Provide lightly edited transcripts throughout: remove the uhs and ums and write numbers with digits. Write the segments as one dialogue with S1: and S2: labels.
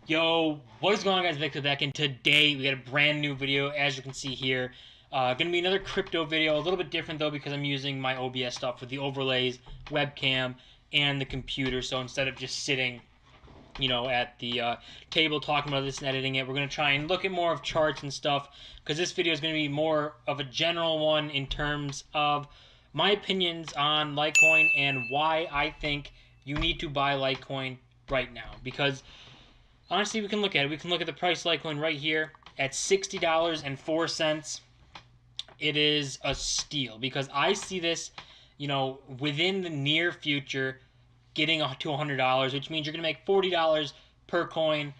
S1: Yo, what is going on, guys? Bexio back, and today we got a brand new video, as you can see here. Gonna be another crypto video, a little bit different though because I'm using my OBS stuff with the overlays, webcam, and the computer. So instead of just sitting, at the table talking about this and editing it, we're gonna try and look at more of charts and stuff because this video is gonna be more of a general one in terms of my opinions on Litecoin and why I think you need to buy Litecoin right now because honestly, we can look at it. We can look at the price Litecoin right here at $60.04. It is a steal because I see this, within the near future getting to $100, which means you're going to make $40 per coin.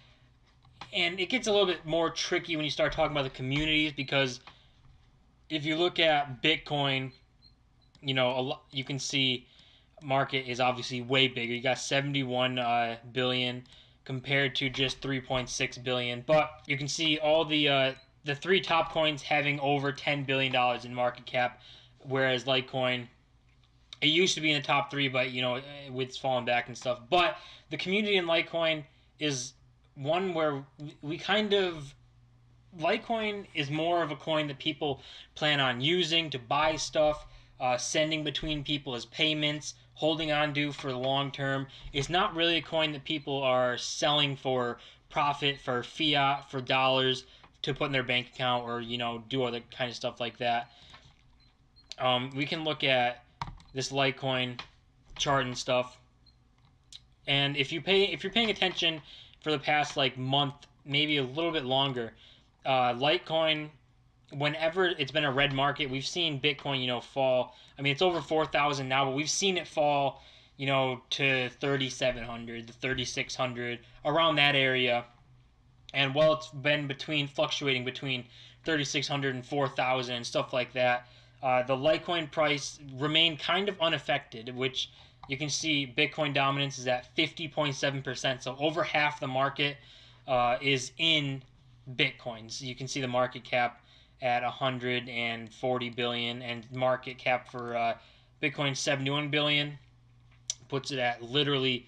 S1: And it gets a little bit more tricky when you start talking about the communities because if you look at Bitcoin, you can see market is obviously way bigger. You got 71 billion compared to just 3.6 billion. But you can see all the three top coins having over $10 billion in market cap, whereas Litecoin, it used to be in the top three, but it's fallen back and stuff. But the community in Litecoin is one where we kind of Litecoin is more of a coin that people plan on using to buy stuff, sending between people as payments, holding on to for the long term. It's not really a coin that people are selling for profit, for fiat, for dollars to put in their bank account or do other kind of stuff like that. We can look at this Litecoin chart and stuff, and if you're paying attention for the past like month, maybe a little bit longer, Litecoin, whenever it's been a red market, we've seen Bitcoin, fall. I mean, it's over 4,000 now, but we've seen it fall, to 3,700, to 3,600, around that area. And while it's been fluctuating between 3,600 and 4,000 and stuff like that, the Litecoin price remained kind of unaffected, which you can see Bitcoin dominance is at 50.7%. So over half the market is in Bitcoins. You can see the market cap at 140 billion and market cap for Bitcoin 71 billion, puts it at literally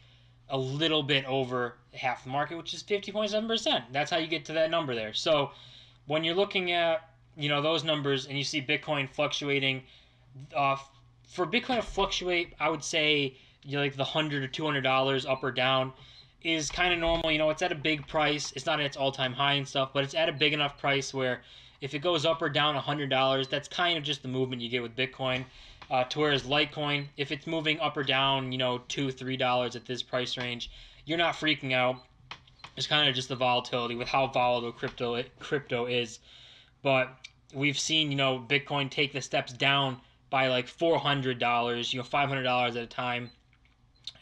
S1: a little bit over half the market, which is 50.7%. That's how you get to that number there. So when you're looking at those numbers and you see Bitcoin fluctuating, uh, for Bitcoin to fluctuate, I would say like the $100 to $200 up or down is kind of normal. It's at a big price. It's not at its all-time high and stuff, but it's at a big enough price where if it goes up or down $100, that's kind of just the movement you get with Bitcoin. To whereas Litecoin, if it's moving up or down, $2, $3 at this price range, you're not freaking out. It's kind of just the volatility with how volatile crypto is. But we've seen, Bitcoin take the steps down by like $400, $500 at a time.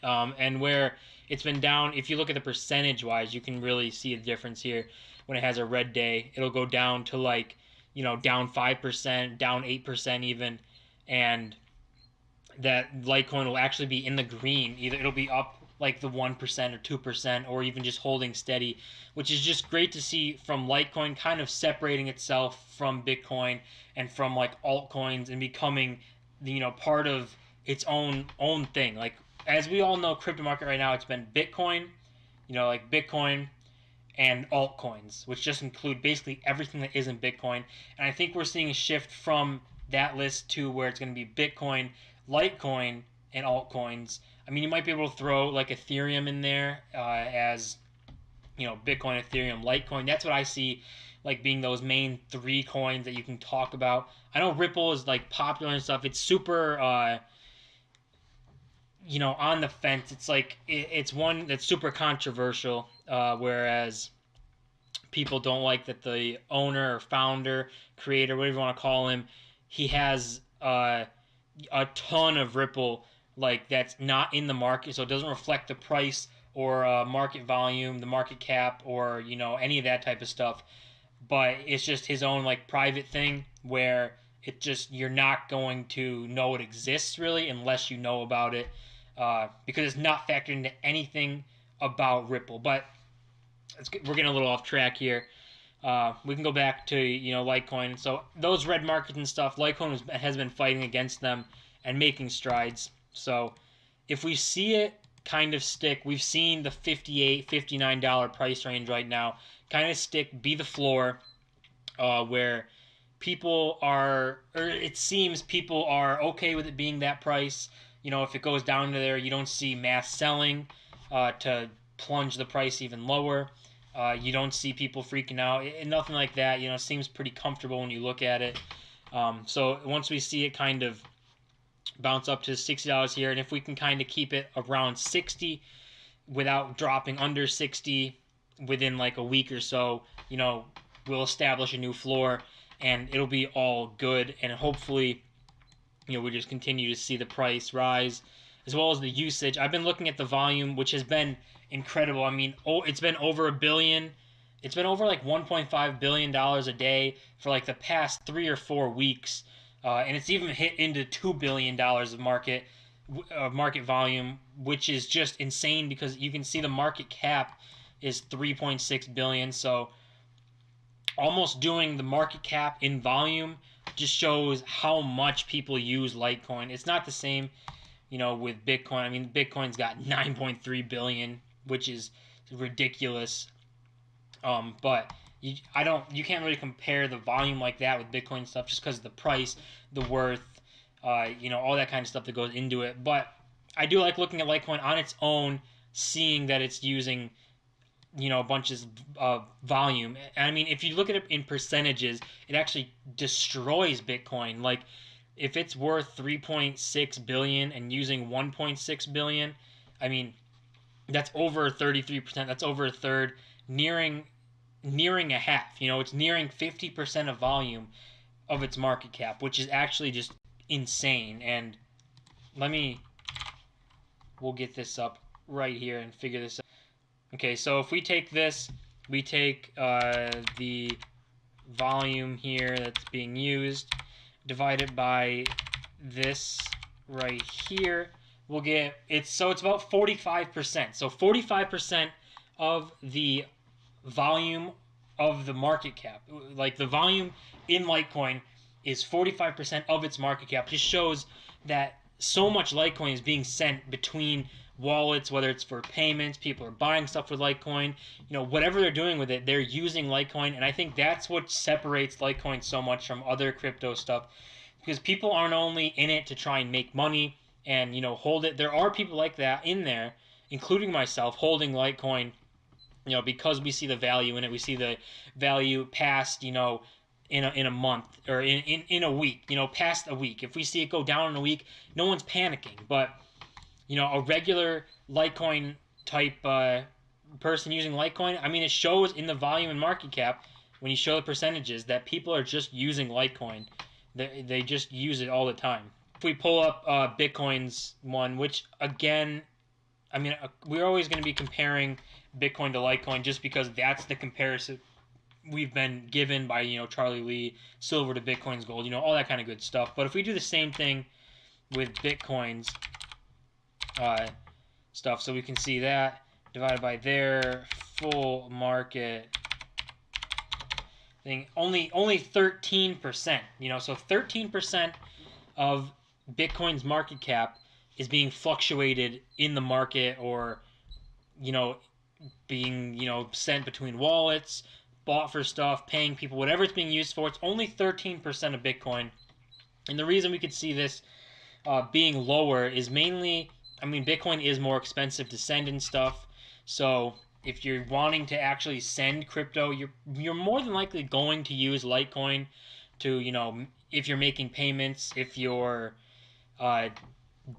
S1: And where it's been down, if you look at the percentage wise, you can really see a difference here. When it has a red day, it'll go down to like, down 5%, down 8% even. And that Litecoin will actually be in the green. Either it'll be up like the 1% or 2%, or even just holding steady, which is just great to see from Litecoin kind of separating itself from Bitcoin and from like altcoins and becoming part of its own thing. Like as we all know, crypto market right now, it's been Bitcoin, like Bitcoin and altcoins, which just include basically everything that isn't Bitcoin. And I think we're seeing a shift from that list to where it's going to be Bitcoin, Litecoin, and altcoins. I mean, you might be able to throw like Ethereum in there as Bitcoin, Ethereum, Litecoin. That's what I see like being those main three coins that you can talk about. I know Ripple is like popular and stuff. It's super on the fence. It's like it's one that's super controversial, whereas people don't like that the owner or founder, creator, whatever you want to call him, he has a ton of Ripple like that's not in the market, so it doesn't reflect the price or market volume, the market cap, or any of that type of stuff. But it's just his own like private thing where it just you're not going to know it exists really unless you know about it, because it's not factored into anything about Ripple. But we're getting a little off track here. We can go back to Litecoin. So those red markets and stuff, Litecoin has been fighting against them and making strides. So if we see it kind of stick. We've seen the $58, $59 price range right now. Kind of stick, be the floor, where people are, or it seems people are okay with it being that price. You know, if it goes down to there, you don't see mass selling to plunge the price even lower. You don't see people freaking out, nothing like that. You know, it seems pretty comfortable when you look at it. So once we see it kind of bounce up to $60 here, and if we can kind of keep it around 60 without dropping under 60 within like a week or so, you know, we'll establish a new floor and it'll be all good. And hopefully, you know, we just continue to see the price rise as well as the usage. I've been looking at the volume, which has been incredible. I mean, it's been over a billion. It's been over like $1.5 billion a day for like the past 3 or 4 weeks. And it's even hit into $2 billion of market volume, which is just insane because you can see the market cap is 3.6 billion. So almost doing the market cap in volume just shows how much people use Litecoin. It's not the same, you know, with Bitcoin. I mean, Bitcoin's got 9.3 billion, which is ridiculous. But you can't really compare the volume like that with Bitcoin stuff just because of the price, the worth, you know, all that kind of stuff that goes into it. But I do like looking at Litecoin on its own, seeing that it's using, you know, a bunch of volume. And I mean, if you look at it in percentages, it actually destroys Bitcoin. Like, if it's worth 3.6 billion and using 1.6 billion, I mean, that's over 33%. That's over a third, nearing a half. You know, it's nearing 50% of volume of its market cap, which is actually just insane. And we'll get this up right here and figure this out. Okay, so if we take this, we take the volume here that's being used, divide it by this right here, we'll get it's about 45%. So 45% of the volume of the market cap, like the volume in Litecoin, is 45% of its market cap. Just shows that so much Litecoin is being sent between wallets, whether it's for payments, people are buying stuff with Litecoin, you know, whatever they're doing with it, they're using Litecoin. And I think that's what separates Litecoin so much from other crypto stuff, because people aren't only in it to try and make money and, you know, hold it. There are people like that in there, including myself, holding Litecoin, you know, because we see the value in it. We see the value past, you know, in a month or in a week, you know, past a week. If we see it go down in a week, no one's panicking. But, you know, a regular Litecoin type person using Litecoin, I mean, it shows in the volume and market cap when you show the percentages that people are just using Litecoin. They just use it all the time. If we pull up Bitcoin's one, which again, I mean, we're always going to be comparing Bitcoin to Litecoin just because that's the comparison we've been given by, you know, Charlie Lee, silver to Bitcoin's gold, you know, all that kind of good stuff. But if we do the same thing with Bitcoin's stuff, so we can see that divided by their full market thing, only 13%, you know, so 13% of Bitcoin's market cap is being fluctuated in the market, or, you know, being, you know, sent between wallets, bought for stuff, paying people, whatever it's being used for. It's only 13% of Bitcoin. And the reason we could see this being lower is mainly, I mean, Bitcoin is more expensive to send and stuff. So if you're wanting to actually send crypto, you're more than likely going to use Litecoin to, you know, if you're making payments, if you're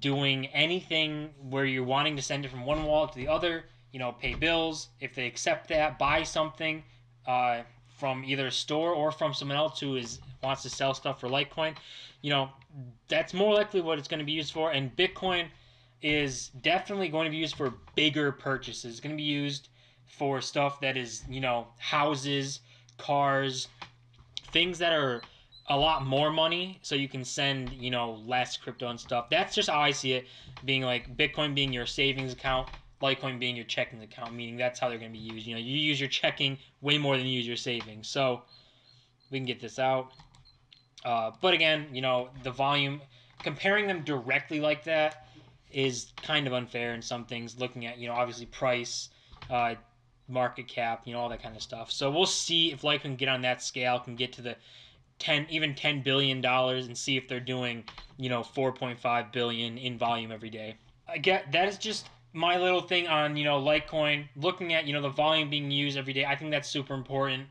S1: doing anything where you're wanting to send it from one wallet to the other, you know, pay bills, if they accept that, buy something from either a store or from someone else who wants to sell stuff for Litecoin, you know, that's more likely what it's going to be used for. And Bitcoin is definitely going to be used for bigger purchases. It's going to be used for stuff that is, you know, houses, cars, things that are a lot more money, so you can send, you know, less crypto and stuff. That's just how I see it, being like Bitcoin being your savings account, Litecoin being your checking account, meaning that's how they're going to be used. You know, you use your checking way more than you use your savings. So we can get this out. But again, you know, the volume, comparing them directly like that, is kind of unfair in some things, looking at, obviously price, market cap, all that kind of stuff. So we'll see if Litecoin can get on that scale, can get to the $10 billion, and see if they're doing, 4.5 billion in volume every day. I get that is just my little thing on, Litecoin, looking at, the volume being used every day. I think that's super important.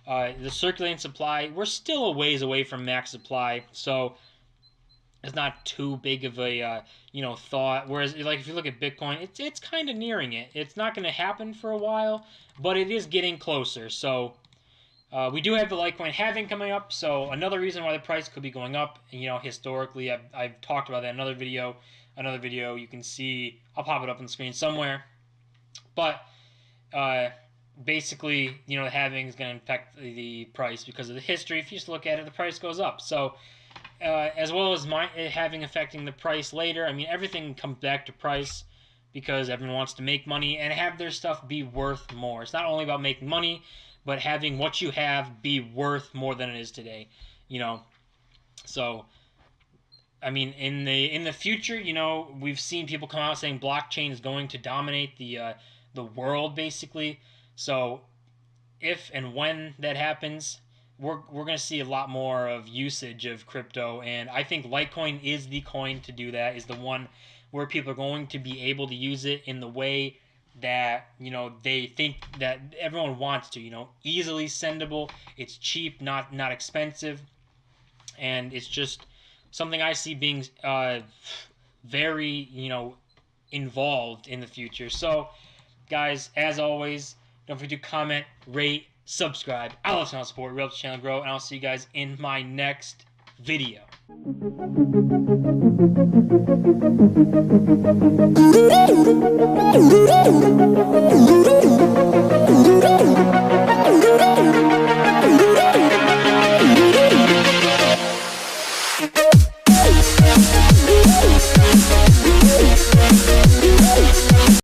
S1: The circulating supply, we're still a ways away from max supply, so it's not too big of a thought. Whereas, like, if you look at Bitcoin, it's kind of nearing it. It's not going to happen for a while, but it is getting closer. So we do have the Litecoin halving coming up. So another reason why the price could be going up. Historically, I've talked about that in another video. You can see, I'll pop it up on the screen somewhere. But basically, the halving is going to affect the price because of the history. If you just look at it, the price goes up. So as well as having affecting the price later. I mean, everything comes back to price because everyone wants to make money and have their stuff be worth more. It's not only about making money, but having what you have be worth more than it is today. So I mean, in the future, we've seen people come out saying blockchain is going to dominate the world, basically. So if and when that happens, we're going to see a lot more of usage of crypto, and I think Litecoin is the coin to do that, is the one where people are going to be able to use it in the way that, they think that everyone wants to, easily sendable, it's cheap, not expensive, and it's just something I see being very, involved in the future. So, guys, as always, don't forget to comment, rate, subscribe. I love channel support. We help the channel grow, and I'll see you guys in my next video.